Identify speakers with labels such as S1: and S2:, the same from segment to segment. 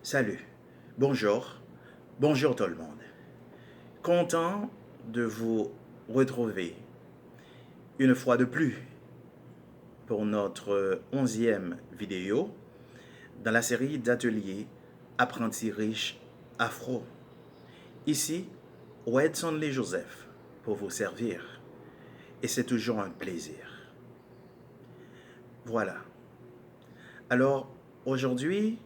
S1: Salut, bonjour, bonjour tout le monde. Content de vous retrouver une fois de plus pour notre 11e vidéo dans la série d'ateliers Apprentis riches afro. Ici, Wedson Lee Joseph pour vous servir et c'est toujours un plaisir. Voilà. Alors, aujourd'hui,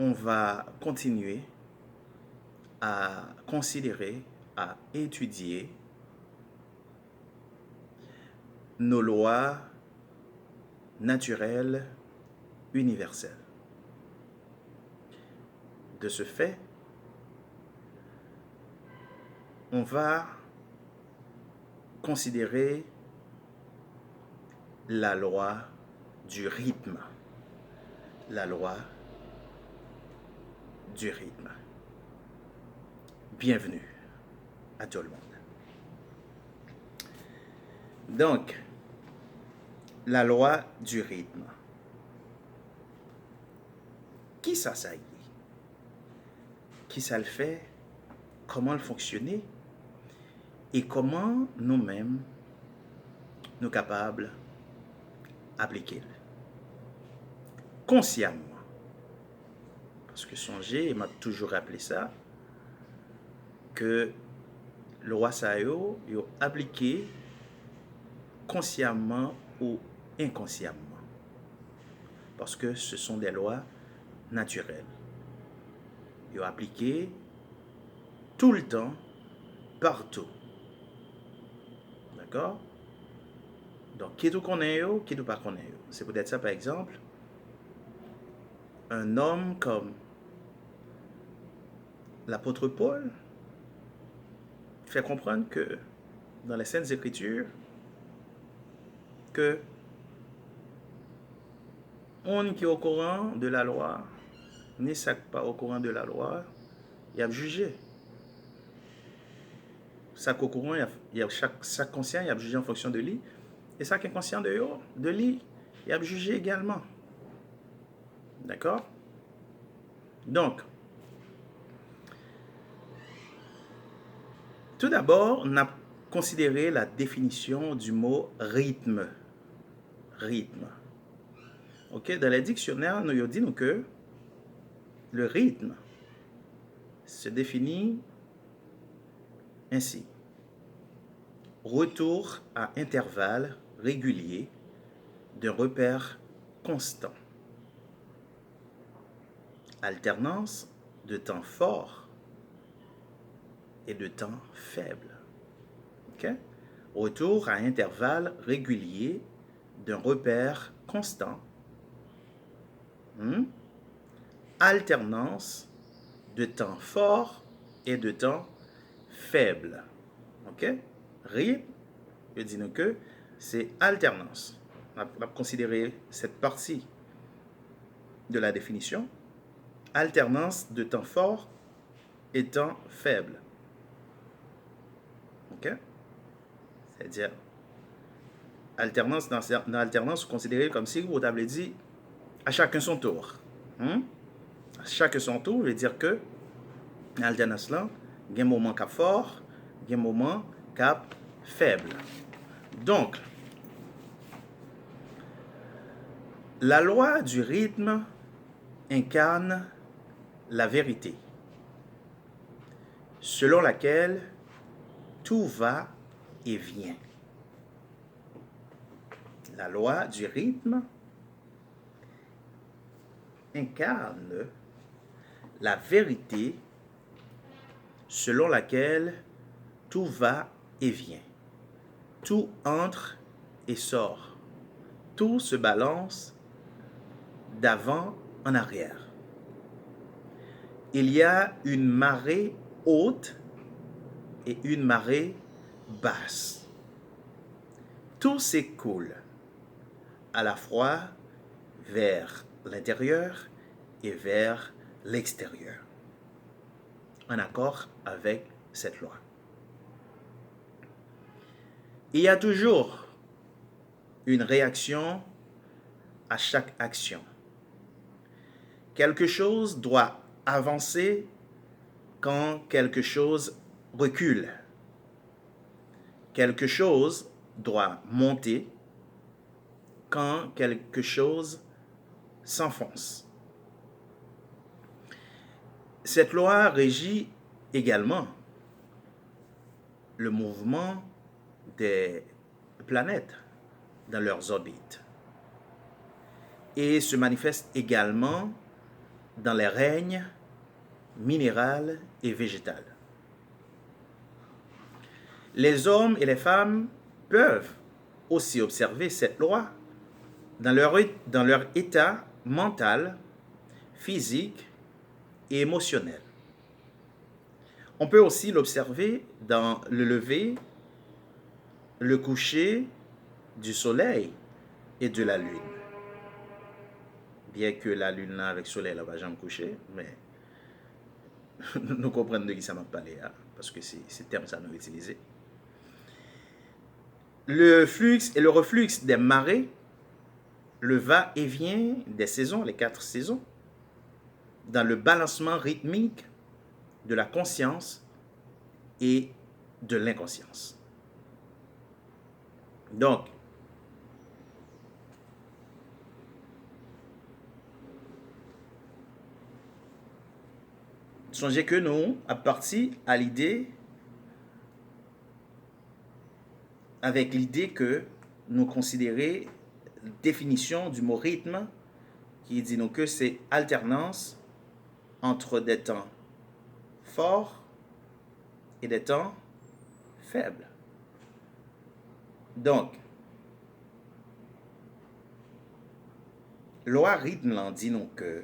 S1: on va continuer à considérer, à étudier nos lois naturelles universelles. De ce fait, on va considérer la loi du rythme. La loi du rythme. Bienvenue à tout le monde. Donc, la loi du rythme. Qui ça y est? Qui ça le fait? Comment le fonctionner? Et comment nous-mêmes nous capables d'appliquer consciemment. Parce que songez, il m'a toujours rappelé ça, que le roi Sayo a appliqué consciemment ou inconsciemment. Parce que ce sont des lois naturelles. Il a appliqué tout le temps, partout. D'accord? Donc, qui tout connaît, qui tout pas connaît. C'est peut-être ça, par exemple, un homme comme l'apôtre Paul fait comprendre que dans les Saintes Écritures, que on qui est au courant de la loi, ni ça pas au courant de la loi, il a jugé. Ça au courant, il y a chaque conscient, il a jugé en fonction de lui. Et ça qui est conscient de lui, il a jugé également. D'accord? Donc, tout d'abord, on a considéré la définition du mot rythme. Rythme. Ok? Dans les dictionnaires, nous avons dit que le rythme se définit ainsi. Retour à intervalles réguliers d'un repère constant. Alternance de temps fort et de temps faible. Okay? Retour à intervalles réguliers d'un repère constant. Alternance de temps fort et de temps faible. Ok? Rythme, je dis nous que c'est alternance. On va considérer cette partie de la définition. Alternance de temps fort et temps faible. Ok? C'est-à-dire, alternance, dans l'alternance, vous considérez comme si vous avez dit à chacun son tour. À chacun son tour, veut dire que l'alternance là, il y a un moment cap fort, il y a un moment cap faible. Donc, la loi du rythme incarne la vérité, selon laquelle tout va et vient. La loi du rythme incarne la vérité selon laquelle tout va et vient. Tout entre et sort. Tout se balance d'avant en arrière. Il y a une marée haute et une marée basse. Tout s'écoule à la fois vers l'intérieur et vers l'extérieur, en accord avec cette loi. Il y a toujours une réaction à chaque action. Quelque chose doit avancer quand quelque chose recule. Quelque chose doit monter quand quelque chose s'enfonce. Cette loi régit également le mouvement des planètes dans leurs orbites et se manifeste également dans les règnes minéral et végétal. Les hommes et les femmes peuvent aussi observer cette loi dans leur état mental, physique et émotionnel. On peut aussi l'observer dans le lever, le coucher du soleil et de la lune. Bien que la lune là avec le soleil là va jamais coucher, mais nous comprenons de qui ça m'a parlé, hein, parce que c'est terme ça nous utilisé. Le flux et le reflux des marées, le va-et-vient des saisons, les 4 saisons, dans le balancement rythmique de la conscience et de l'inconscience. Donc, songez que nous, à partir à l'idée, avec l'idée que nous considérons la définition du mot rythme, qui dit nous que c'est alternance entre des temps forts et des temps faibles. Donc, loi rythme l'en dit nous que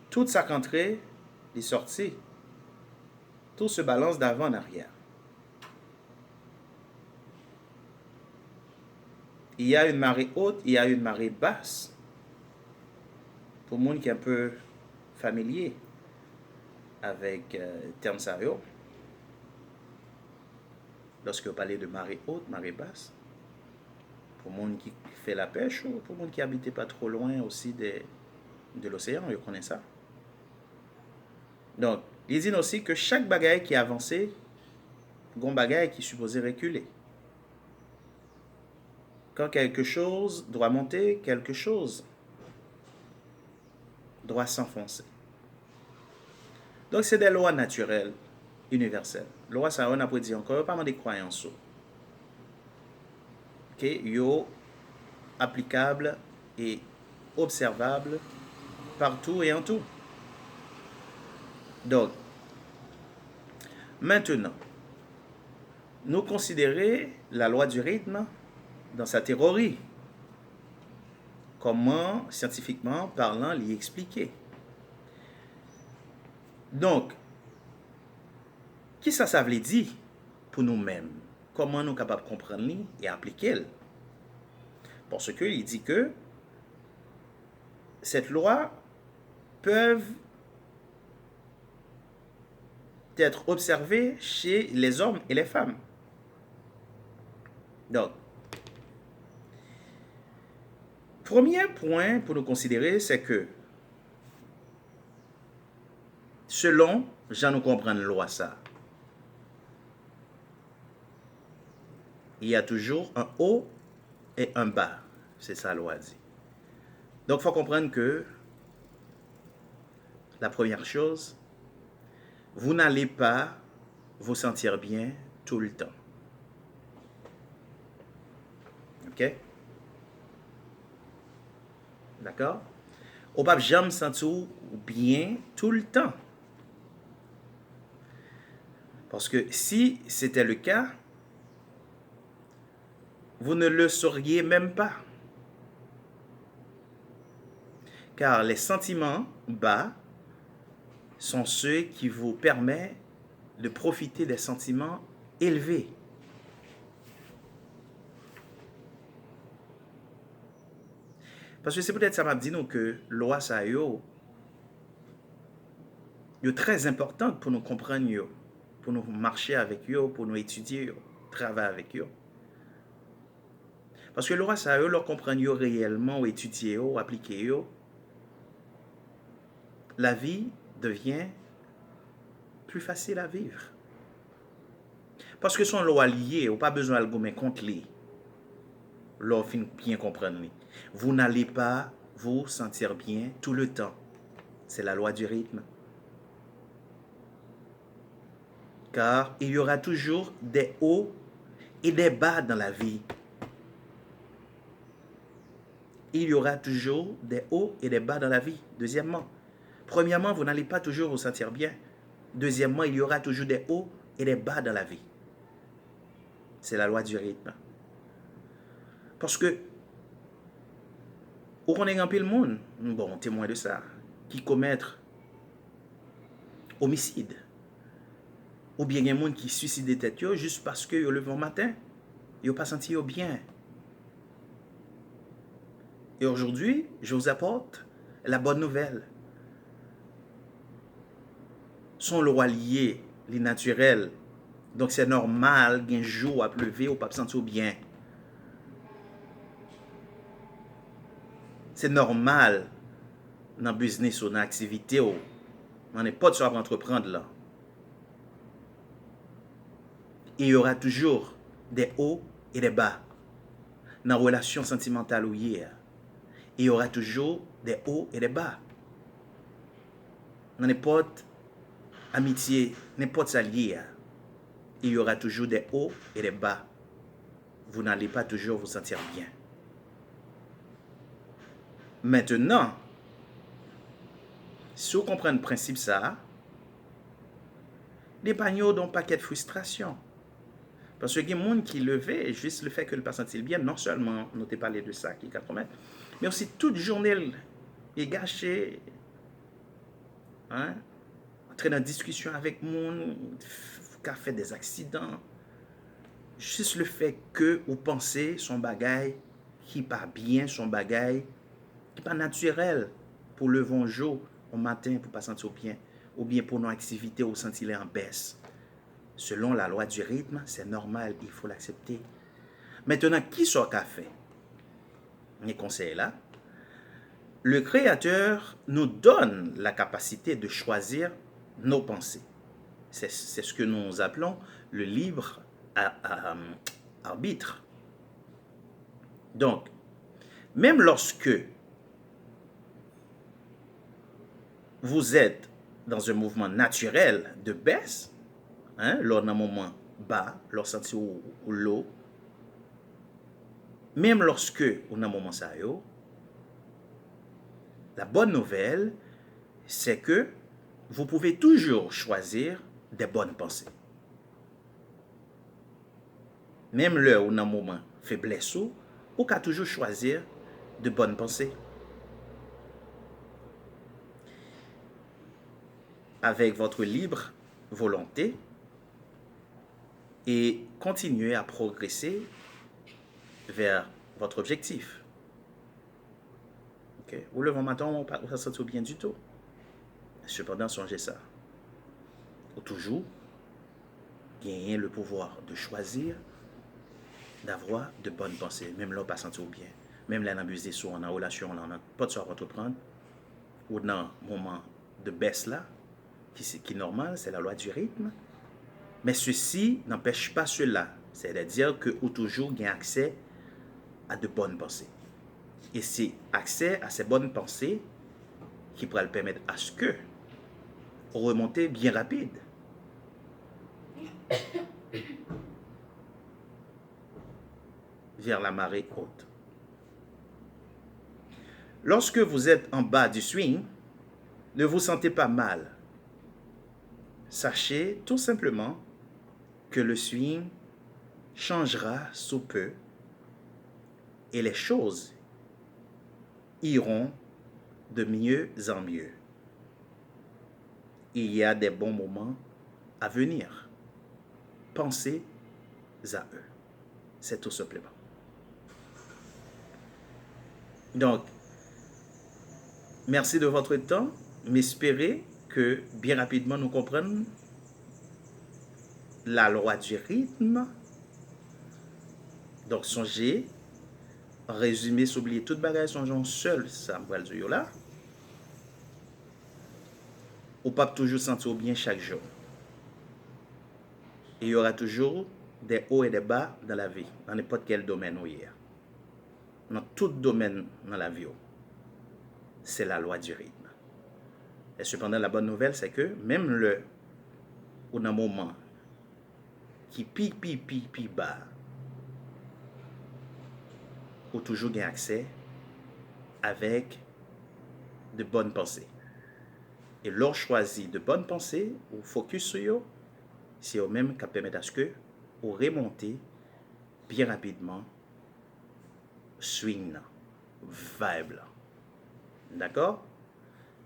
S1: toute sa rentrée est sortie, tout se balance d'avant en arrière. Il y a une marée haute, il y a une marée basse. Pour le monde qui est un peu familier avec le terme ça, lorsque vous parlez de marée haute, marée basse, pour le monde qui fait la pêche ou pour le monde qui habite pas trop loin aussi de l'océan, vous connaissez ça. Donc, il dit aussi que chaque bagaille qui est avancé, un bagaille qui est supposé reculer. Quand quelque chose doit monter, quelque chose doit s'enfoncer. Donc, c'est des lois naturelles, universelles. Loi, ça, on a pas dit encore, pas des croyances. Ok, yo applicable et observable partout et en tout. Donc, maintenant, nous considérons la loi du rythme dans sa théorie. Comment, scientifiquement parlant, l'y expliquer. Donc, qui ça veut dire pour nous-mêmes? Comment nous sommes capables de comprendre et appliquer? Parce qu'il dit que cette loi peut être observée chez les hommes et les femmes. Donc, premier point pour nous considérer, c'est que selon Jean nous comprendre la loi ça, il y a toujours un haut et un bas. C'est ça la loi dit. Donc, il faut comprendre que la première chose, vous n'allez pas vous sentir bien tout le temps. OK? D'accord? Au pas jamais sentir bien tout le temps. Parce que si c'était le cas, vous ne le sauriez même pas. Car les sentiments bas sont ceux qui vous permettent de profiter des sentiments élevés. Parce que c'est peut-être ça m'a dit nous que loi ça yo très importante pour nous comprendre yo, pour nous marcher avec yo, pour nous étudier yo, travailler avec yo. Parce que le roi, ça eux, leur comprendre réellement, ou étudier, ou appliquer, la vie devient plus facile à vivre. Parce que son loi lié, ou pas besoin de le contre lui. L'on fin bien comprendre. Vous n'allez pas vous sentir bien tout le temps. C'est la loi du rythme. Car il y aura toujours des hauts et des bas dans la vie. Il y aura toujours des hauts et des bas dans la vie. Deuxièmement, premièrement, vous n'allez pas toujours vous sentir bien. Deuxièmement, il y aura toujours des hauts et des bas dans la vie. C'est la loi du rythme. Parce que, où on est en pile monde, bon, témoin de ça, qui commettent homicide. Ou bien il y a des gens qui suicident des têtes juste parce qu'ils se lèvent au matin. Ils n'ont pas senti bien. Et aujourd'hui, je vous apporte la bonne nouvelle. Son loi lié, les naturels. Donc c'est normal qu'un jour à pleuver ou pas sentir bien. C'est normal dans le business ou dans l'activité ou dans n'importe quoi à entreprendre là. Il y aura toujours des hauts et des bas. Dans la relation sentimentale ou hier, il y aura toujours des hauts et des bas. Dans n'importe amitié, n'importe allié, il y aura toujours des hauts et des bas. Vous n'allez pas toujours vous sentir bien. Maintenant, si vous comprenez le principe ça, les pagnots n'ont pas qu'à de frustration. Parce que il y a des gens qui levaient juste le fait que le pas sentir bien, non seulement nous t'ai parlé de ça qui est 80, mais aussi toute journée est gâchée, hein, entrer dans discussion avec monde, qui a fait des accidents, juste le fait que vous pensez son bagage qui pas bien, son bagage qui pas naturel pour le bon jour au matin pour pas sentir bien, ou bien pour nos activités ou sentir en baisse. Selon la loi du rythme, c'est normal, il faut l'accepter. Maintenant, qui soit qu'a fait? Les conseils là. Le Créateur nous donne la capacité de choisir nos pensées. C'est ce que nous appelons le libre arbitre. Donc, même lorsque vous êtes dans un mouvement naturel de baisse, hein, lors d'un moment bas, lors senti ou l'eau, même lorsque on a un moment ça yo, la bonne nouvelle, c'est que vous pouvez toujours choisir des bonnes pensées. Même l'heure où on a un moment faiblesse ou pouvez toujours choisir de bonnes pensées. Avec votre libre volonté, et continuer à progresser vers votre objectif. Okay. Vous levez matin, on ne se sent bien du tout. Cependant, songez ça. Ou toujours gagner le pouvoir de choisir, d'avoir de bonnes pensées, même là, on ne pas sentir bien. Même là, on a abusé sur en relation, on n'a pas de choix à entreprendre. Ou dans un moment de baisse là, qui est normal, c'est la loi du rythme. Mais ceci n'empêche pas cela. C'est-à-dire que vous toujours gagnez accès à de bonnes pensées. Et c'est accès à ces bonnes pensées qui pourra le permettre à ce que vous remontez bien rapide. Vers la marée haute. Lorsque vous êtes en bas du swing, ne vous sentez pas mal. Sachez tout simplement que le swing changera sous peu et les choses iront de mieux en mieux. Il y a des bons moments à venir. Pensez à eux. C'est tout simplement. Donc, merci de votre temps. M'espérez que bien rapidement nous comprenions la loi du rythme. Donc, songez résumé, s'oublier toute bagage, son genre seul, ça me dire là. Ou pas toujours sentir bien chaque jour. Et il y aura toujours des hauts et des bas dans la vie, dans n'importe quel domaine où il y a. Dans tout domaine dans la vie, c'est la loi du rythme. Et cependant, la bonne nouvelle, c'est que même le ou dans un moment qui pi bas, ou toujours gain accès avec de bonnes pensées. Et lorsqu'on choisit de bonnes pensées, ou focus sur eux, c'est eux même qui permettent à ce que vous remontez bien rapidement swing, vibe. D'accord?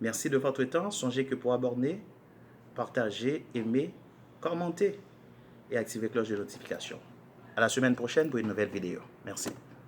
S1: Merci de votre temps. Songez que pour abonner, partager, aimer, commenter et activer la cloche de notification. À la semaine prochaine pour une nouvelle vidéo. Merci.